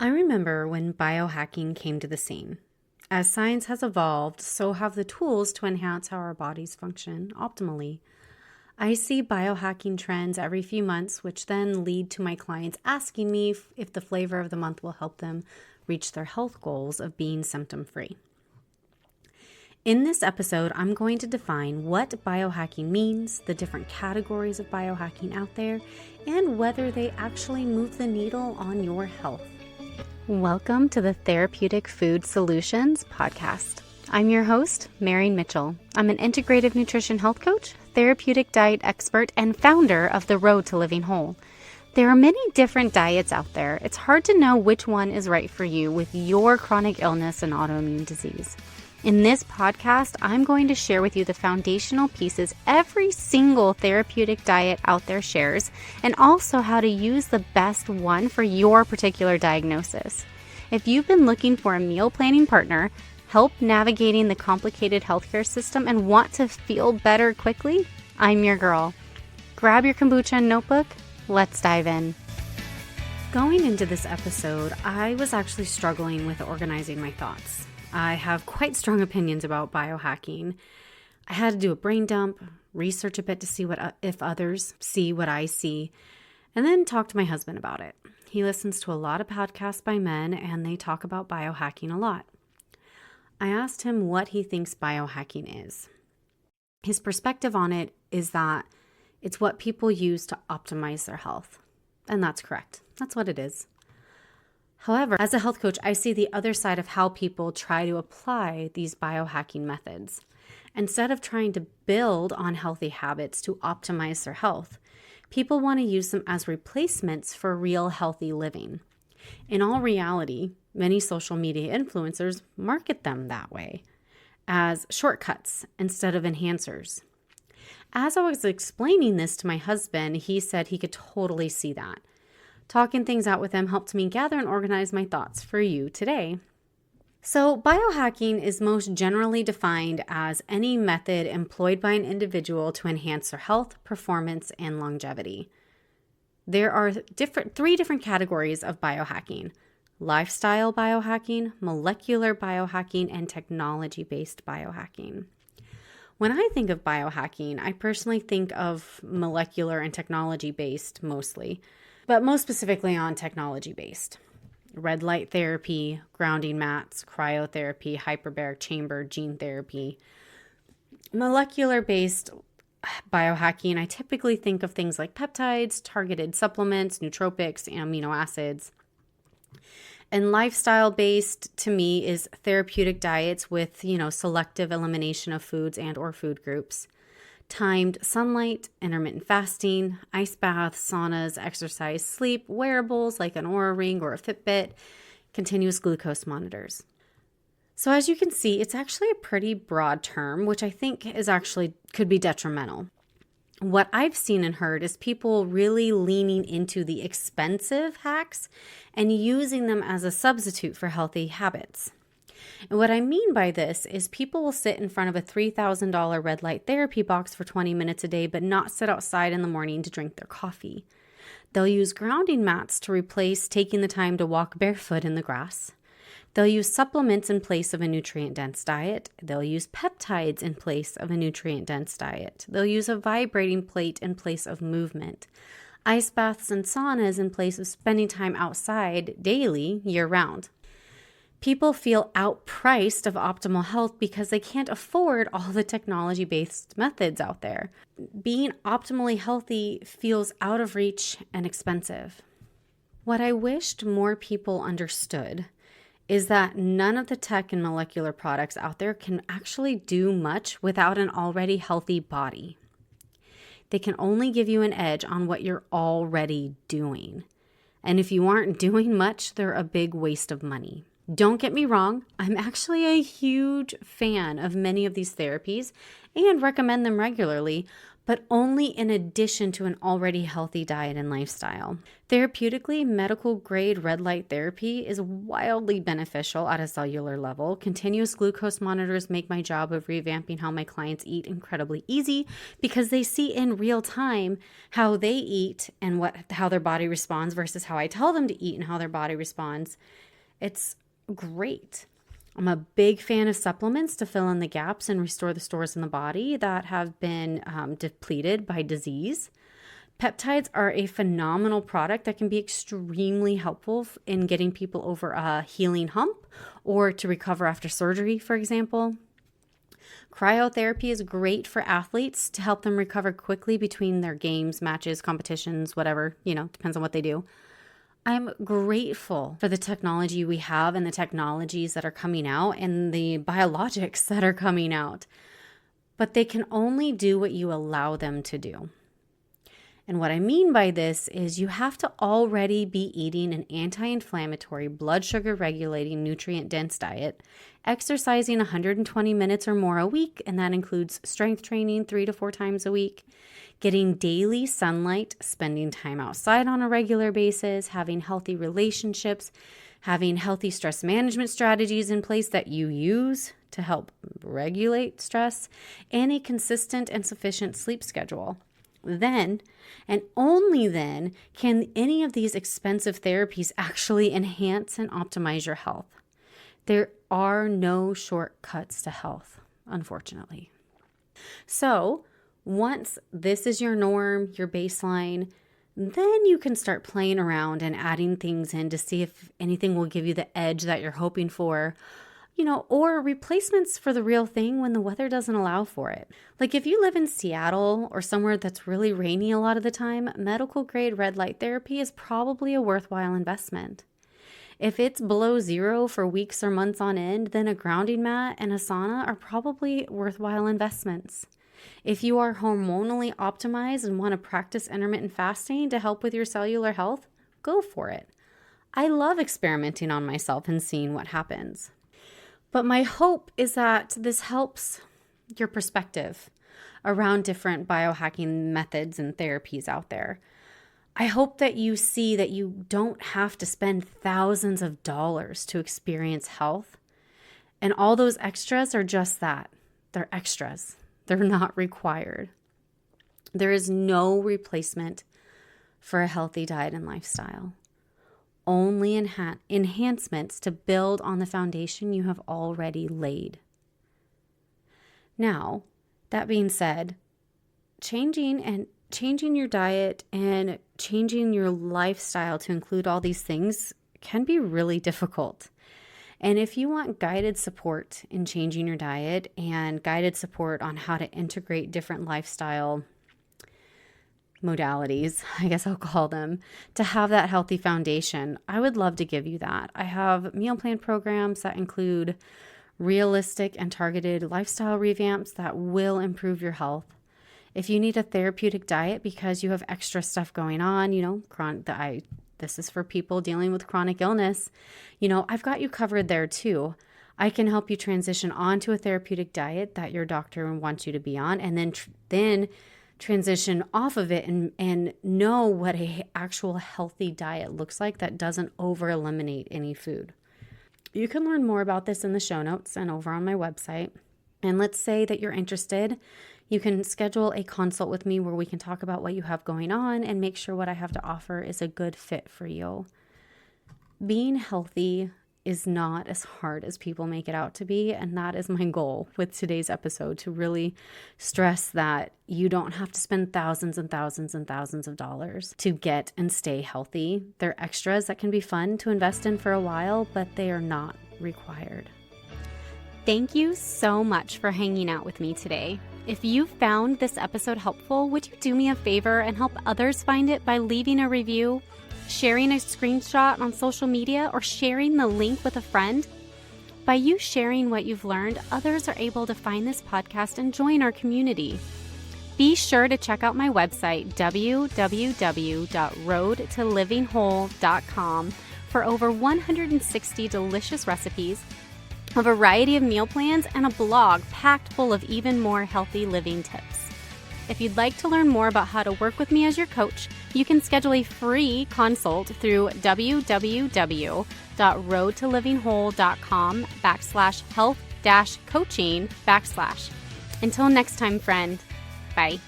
I remember when biohacking came to the scene. As science has evolved, so have the tools to enhance how our bodies function optimally. I see biohacking trends every few months, which then lead to my clients asking me if the flavor of the month will help them reach their health goals of being symptom-free. In this episode, I'm going to define what biohacking means, the different categories of biohacking out there, and whether they actually move the needle on your health. Welcome to the Therapeutic Food Solutions podcast. I'm your host, Marian Mitchell. I'm an integrative nutrition health coach, therapeutic diet expert, and founder of The Road to Living Whole. There are many different diets out there. It's hard to know which one is right for you with your chronic illness and autoimmune disease. In this podcast, I'm going to share with you the foundational pieces every single therapeutic diet out there shares, and also how to use the best one for your particular diagnosis. If you've been looking for a meal planning partner, help navigating the complicated healthcare system, and want to feel better quickly, I'm your girl. Grab your kombucha and notebook. Let's dive in. Going into this episode, I was actually struggling with organizing my thoughts. I have quite strong opinions about biohacking. I had to do a brain dump, research a bit to see if others see what I see, and then talk to my husband about it. He listens to a lot of podcasts by men, and they talk about biohacking a lot. I asked him what he thinks biohacking is. His perspective on it is that it's what people use to optimize their health. And that's correct. That's what it is. However, as a health coach, I see the other side of how people try to apply these biohacking methods. Instead of trying to build on healthy habits to optimize their health, people want to use them as replacements for real healthy living. In all reality, many social media influencers market them that way, as shortcuts instead of enhancers. As I was explaining this to my husband, he said he could totally see that. Talking things out with him helped me gather and organize my thoughts for you today. So, biohacking is most generally defined as any method employed by an individual to enhance their health, performance, and longevity. There are three different categories of biohacking: lifestyle biohacking, molecular biohacking, and technology-based biohacking. When I think of biohacking, I personally think of molecular and technology-based mostly, but most specifically on technology-based. Red light therapy, grounding mats, cryotherapy, hyperbaric chamber, gene therapy. Molecular-based biohacking, I typically think of things like peptides, targeted supplements, nootropics, and amino acids. And lifestyle-based, to me, is therapeutic diets with, selective elimination of foods and or food groups. Timed sunlight, intermittent fasting, ice baths, saunas, exercise, sleep, wearables like an Oura Ring or a Fitbit, continuous glucose monitors. So as you can see, it's actually a pretty broad term, which I think could be detrimental. What I've seen and heard is people really leaning into the expensive hacks and using them as a substitute for healthy habits. And what I mean by this is people will sit in front of a $3,000 red light therapy box for 20 minutes a day, but not sit outside in the morning to drink their coffee. They'll use grounding mats to replace taking the time to walk barefoot in the grass. They'll use supplements in place of a nutrient-dense diet. They'll use peptides in place of a nutrient-dense diet. They'll use a vibrating plate in place of movement. Ice baths and saunas in place of spending time outside daily, year-round. People feel outpriced of optimal health because they can't afford all the technology-based methods out there. Being optimally healthy feels out of reach and expensive. What I wished more people understood is that none of the tech and molecular products out there can actually do much without an already healthy body. They can only give you an edge on what you're already doing. And if you aren't doing much, they're a big waste of money. Don't get me wrong, I'm actually a huge fan of many of these therapies and recommend them regularly, but only in addition to an already healthy diet and lifestyle. Therapeutically, medical grade red light therapy is wildly beneficial at a cellular level. Continuous glucose monitors make my job of revamping how my clients eat incredibly easy because they see in real time how they eat and how their body responds versus how I tell them to eat and how their body responds. It's great. I'm a big fan of supplements to fill in the gaps and restore the stores in the body that have been depleted by disease. Peptides are a phenomenal product that can be extremely helpful in getting people over a healing hump or to recover after surgery, for example. Cryotherapy is great for athletes to help them recover quickly between their games, matches, competitions, whatever, depends on what they do. I'm grateful for the technology we have and the technologies that are coming out and the biologics that are coming out. But they can only do what you allow them to do. And what I mean by this is you have to already be eating an anti-inflammatory, blood sugar regulating, nutrient-dense diet, exercising 120 minutes or more a week, and that includes strength training 3 to 4 times a week, getting daily sunlight, spending time outside on a regular basis, having healthy relationships, having healthy stress management strategies in place that you use to help regulate stress, and a consistent and sufficient sleep schedule. Then, and only then, can any of these expensive therapies actually enhance and optimize your health. There are no shortcuts to health, unfortunately. So, once this is your norm, your baseline, then you can start playing around and adding things in to see if anything will give you the edge that you're hoping for, or replacements for the real thing when the weather doesn't allow for it. Like if you live in Seattle or somewhere that's really rainy a lot of the time, medical grade red light therapy is probably a worthwhile investment. If it's below zero for weeks or months on end, then a grounding mat and a sauna are probably worthwhile investments. If you are hormonally optimized and want to practice intermittent fasting to help with your cellular health, go for it. I love experimenting on myself and seeing what happens. But my hope is that this helps your perspective around different biohacking methods and therapies out there. I hope that you see that you don't have to spend thousands of dollars to experience health. And all those extras are just that. They're extras. They're not required. There is no replacement for a healthy diet and lifestyle. Only enhancements to build on the foundation you have already laid. Now, that being said, changing your diet and changing your lifestyle to include all these things can be really difficult. And if you want guided support in changing your diet and guided support on how to integrate different lifestyle modalities, I guess I'll call them, to have that healthy foundation, I would love to give you that. I have meal plan programs that include realistic and targeted lifestyle revamps that will improve your health. If you need a therapeutic diet because you have extra stuff going on, this is for people dealing with chronic illness, I've got you covered there too. I can help you transition onto a therapeutic diet that your doctor wants you to be on, and then transition off of it and know what a actual healthy diet looks like that doesn't over eliminate any food. You can learn more about this in the show notes and over on my website. And let's say that you're interested. You can schedule a consult with me where we can talk about what you have going on and make sure what I have to offer is a good fit for you. Being healthy is not as hard as people make it out to be, and that is my goal with today's episode, to really stress that you don't have to spend thousands and thousands and thousands of dollars to get and stay healthy. They're extras that can be fun to invest in for a while, but they are not required. Thank you so much for hanging out with me today. If you found this episode helpful, would you do me a favor and help others find it by leaving a review, sharing a screenshot on social media, or sharing the link with a friend? By you sharing what you've learned, others are able to find this podcast and join our community. Be sure to check out my website, www.roadtolivinghwhole.com, for over 160 delicious recipes, a variety of meal plans, and a blog packed full of even more healthy living tips. If you'd like to learn more about how to work with me as your coach, you can schedule a free consult through www.roadtolivinghole.com/health-coaching/. Until next time, friend. Bye.